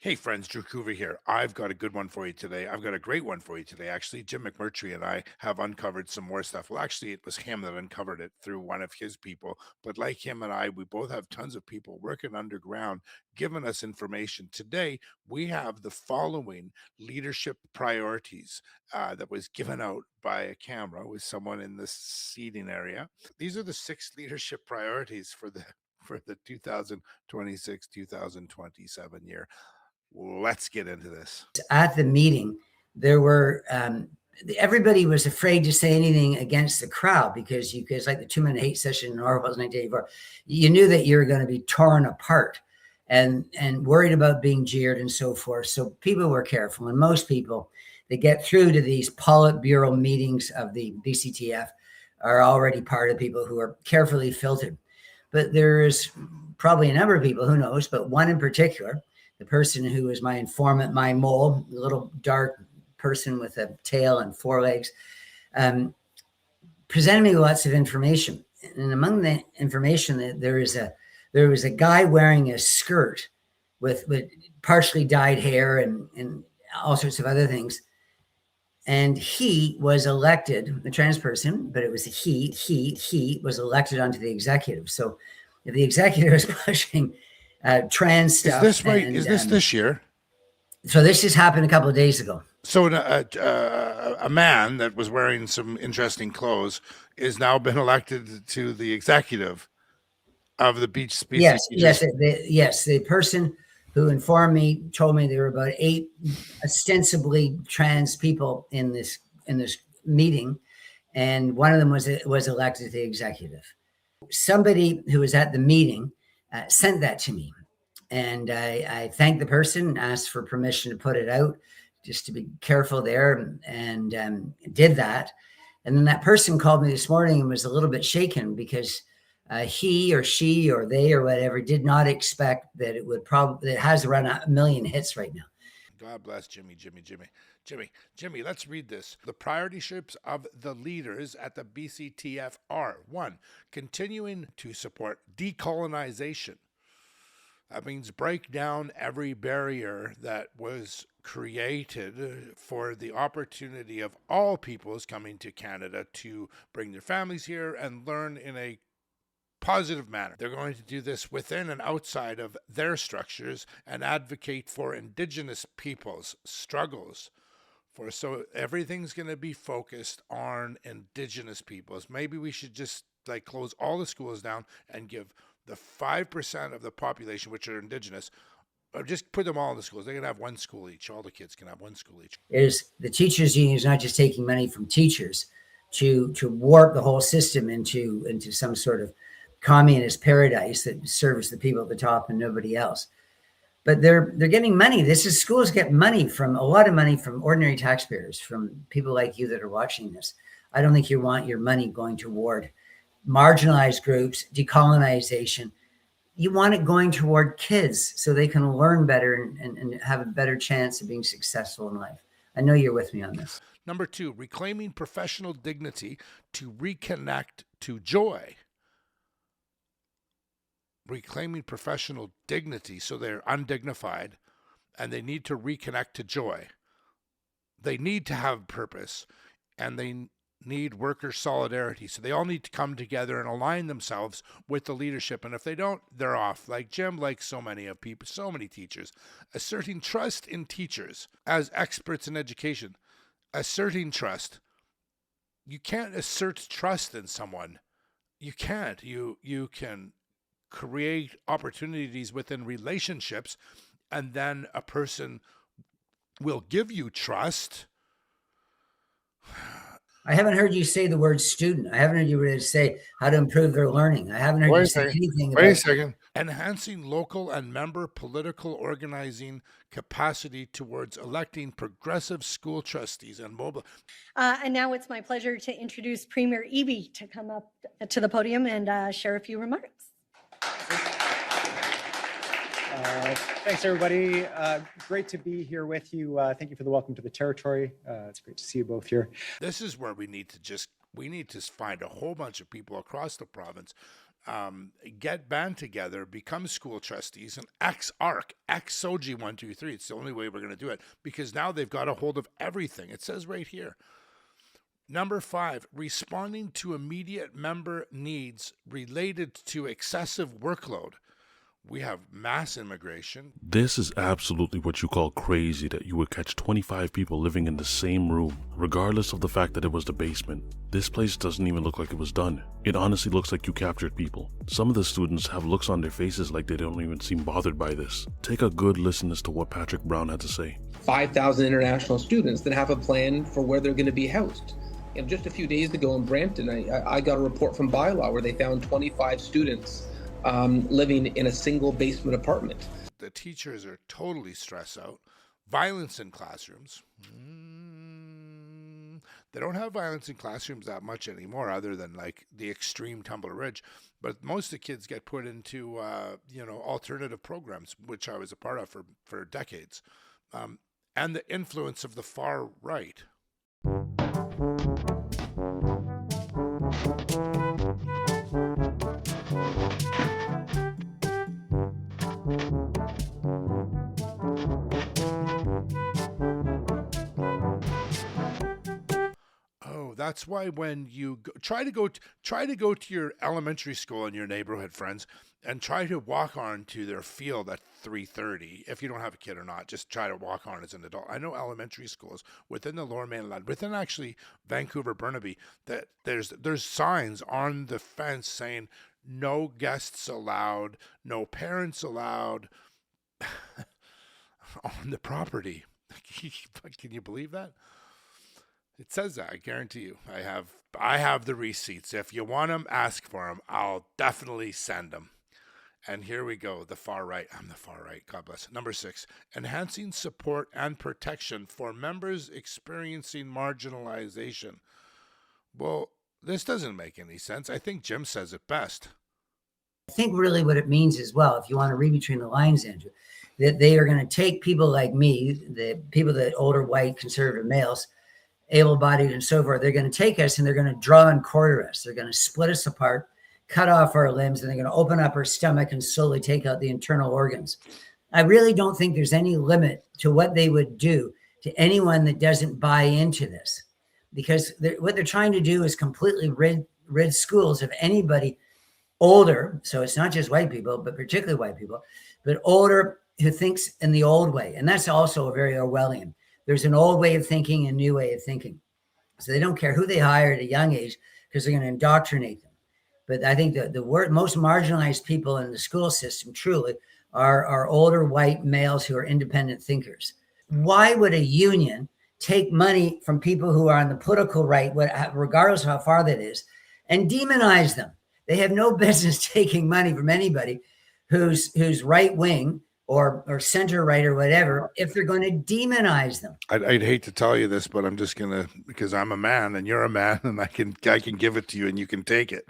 Hey friends, DrewCouver here. I've got a good one for you today. I've got a great one for you today, actually. Jim McMurtry and I have uncovered some more stuff. Well, actually, it was him that uncovered it through one of his people. But like him and I, we both have tons of people working underground, giving us information. Today, we have the following leadership priorities that was given out by a camera with someone in the seating area. These are the 6 leadership priorities for the 2026-2027 year. Let's get into this. At the meeting, there were everybody was afraid to say anything against the crowd because like the 2-minute hate session in Orwell's 1984, you knew that you were going to be torn apart and worried about being jeered and so forth. So people were careful, and most people that get through to these Politburo meetings of the BCTF are already part of people who are carefully filtered. But there is probably a number of people, who knows, but one in particular, the person who was my informant, my mole, the little dark person with a tail and 4 legs, presented me with lots of information. And among the information, there was a guy wearing a skirt with partially dyed hair and all sorts of other things. And he was elected, the trans person, but it was he was elected onto the executive. So if the executive is pushing trans stuff. Is this right? Is this this year? So this just happened a couple of days ago. So a man that was wearing some interesting clothes is now been elected to the executive of the beach species. Yes. The person who informed me told me there were about 8 ostensibly trans people in this meeting, and one of them was elected to the executive. Somebody who was at the meeting sent that to me, and I thanked the person, asked for permission to put it out, just to be careful there, and did that. And then that person called me this morning and was a little bit shaken because he or she or they or whatever did not expect that it would it has around 1 million hits right now. God bless Jimmy. Let's read this. The priorities of the leaders at the BCTF are: 1, continuing to support decolonization. That means break down every barrier that was created for the opportunity of all peoples coming to Canada to bring their families here and learn in a positive manner. They're going to do this within and outside of their structures and advocate for Indigenous peoples' struggles. So everything's going to be focused on Indigenous peoples. Maybe we should just close all the schools down and give the 5% of the population, which are Indigenous, or just put them all in the schools. They can have 1 school each. All the kids can have 1 school each. Is the teachers' union is not just taking money from teachers to warp the whole system into some sort of communist paradise that serves the people at the top and nobody else. But they're getting money. Schools get money a lot of money from ordinary taxpayers, from people like you that are watching this. I don't think you want your money going toward marginalized groups, decolonization. You want it going toward kids so they can learn better and have a better chance of being successful in life. I know you're with me on this. Number 2, reclaiming professional dignity to reconnect to joy. Reclaiming professional dignity, so they're undignified and they need to reconnect to joy. They need to have purpose, and they need worker solidarity. So they all need to come together and align themselves with the leadership. And if they don't, they're off. Like Jim, like so many of people, so many teachers, asserting trust in teachers as experts in education. Asserting trust. You can't assert trust in someone. You can't. You can create opportunities within relationships, and then a person will give you trust. I haven't heard you say the word student. I haven't heard you say how to improve their learning. I haven't heard you say anything about... Wait a second. Enhancing local and member political organizing capacity towards electing progressive school trustees and mobile. And now it's my pleasure to introduce Premier Eby to come up to the podium and share a few remarks. Thanks, everybody. Great to be here with you. Thank you for the welcome to the territory. It's great to see you both here. This is where we need to find a whole bunch of people across the province get band together, become school trustees, and ex-ARC, ex-SOGI 123. It's the only way we're going to do it, because now they've got a hold of everything. It says right here. Number 5, responding to immediate member needs related to excessive workload. We have mass immigration. This is absolutely what you call crazy, that you would catch 25 people living in the same room, regardless of the fact that it was the basement. This place doesn't even look like it was done. It honestly looks like you captured people. Some of the students have looks on their faces like they don't even seem bothered by this. Take a good listen as to what Patrick Brown had to say. 5,000 international students that have a plan for where they're going to be housed. And just a few days ago in Brampton, I got a report from Bylaw where they found 25 students living in a single basement apartment. The teachers are totally stressed out. Violence in classrooms. They don't have violence in classrooms that much anymore, other than like the extreme Tumbler Ridge. But most of the kids get put into, alternative programs, which I was a part of for decades. And the influence of the far right. Oh, that's why when you try to go to your elementary school in your neighborhood, friends, and try to walk on to their field at 3:30. If you don't have a kid or not, just try to walk on as an adult. I know elementary schools within the Lower Mainland, within actually Vancouver, Burnaby, that there's signs on the fence saying no guests allowed, no parents allowed on the property. Can you believe that? It says that. I guarantee you. I have the receipts. If you want them, ask for them. I'll definitely send them. And here we go. The far right. I'm the far right. God bless. Number 6, enhancing support and protection for members experiencing marginalization. Well, this doesn't make any sense. I think Jim says it best. I think really what it means as well, if you want to read between the lines, Andrew, that they are going to take people like me, the people that older white conservative males, able-bodied and so forth, they're going to take us and they're going to draw and quarter us. They're going to split us apart, cut off our limbs, and they're going to open up our stomach and slowly take out the internal organs. I really don't think there's any limit to what they would do to anyone that doesn't buy into this, because what they're trying to do is completely rid schools of anybody older. So it's not just white people, but particularly white people, but older who thinks in the old way. And that's also a very Orwellian. There's an old way of thinking and a new way of thinking. So they don't care who they hire at a young age because they're going to indoctrinate them. But I think the most marginalized people in the school system truly are older white males who are independent thinkers. Why would a union take money from people who are on the political right, regardless of how far that is, and demonize them? They have no business taking money from anybody who's right wing or center right or whatever, if they're going to demonize them. I'd hate to tell you this, but I'm just gonna, because I'm a man and you're a man, and I can give it to you and you can take it.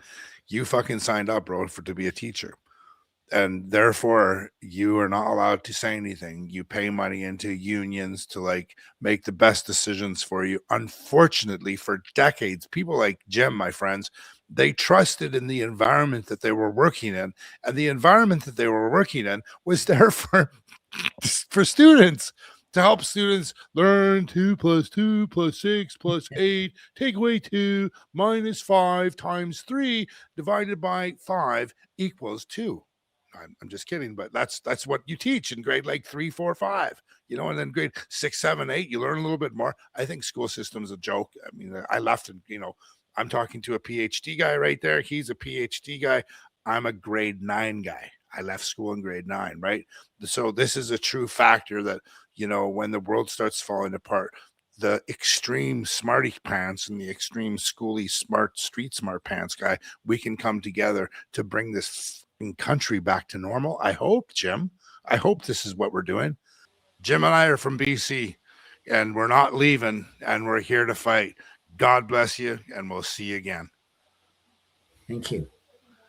You fucking signed up, bro, to be a teacher, and therefore you are not allowed to say anything. You pay money into unions to like make the best decisions for you. Unfortunately, for decades, people like Jim, my friends, they trusted in the environment that they were working in, and the environment that they were working in was there for students, to help students learn 2 + 2 + 6 + 8, take away 2 - 5 × 3 divided by 5 = 2. I'm just kidding, but that's what you teach in grade like 3, 4, 5, and then grade 6, 7, 8, you learn a little bit more. I think school system is a joke. I mean, I left and, I'm talking to a PhD guy right there. He's a PhD guy. I'm a grade 9 guy. I left school in grade 9, right? So this is a true factor that, when the world starts falling apart, the extreme smarty pants and the extreme schooly smart, street smart pants guy, we can come together to bring this country back to normal. I hope, Jim. I hope this is what we're doing. Jim and I are from BC, and we're not leaving, and we're here to fight. God bless you, and we'll see you again. Thank you.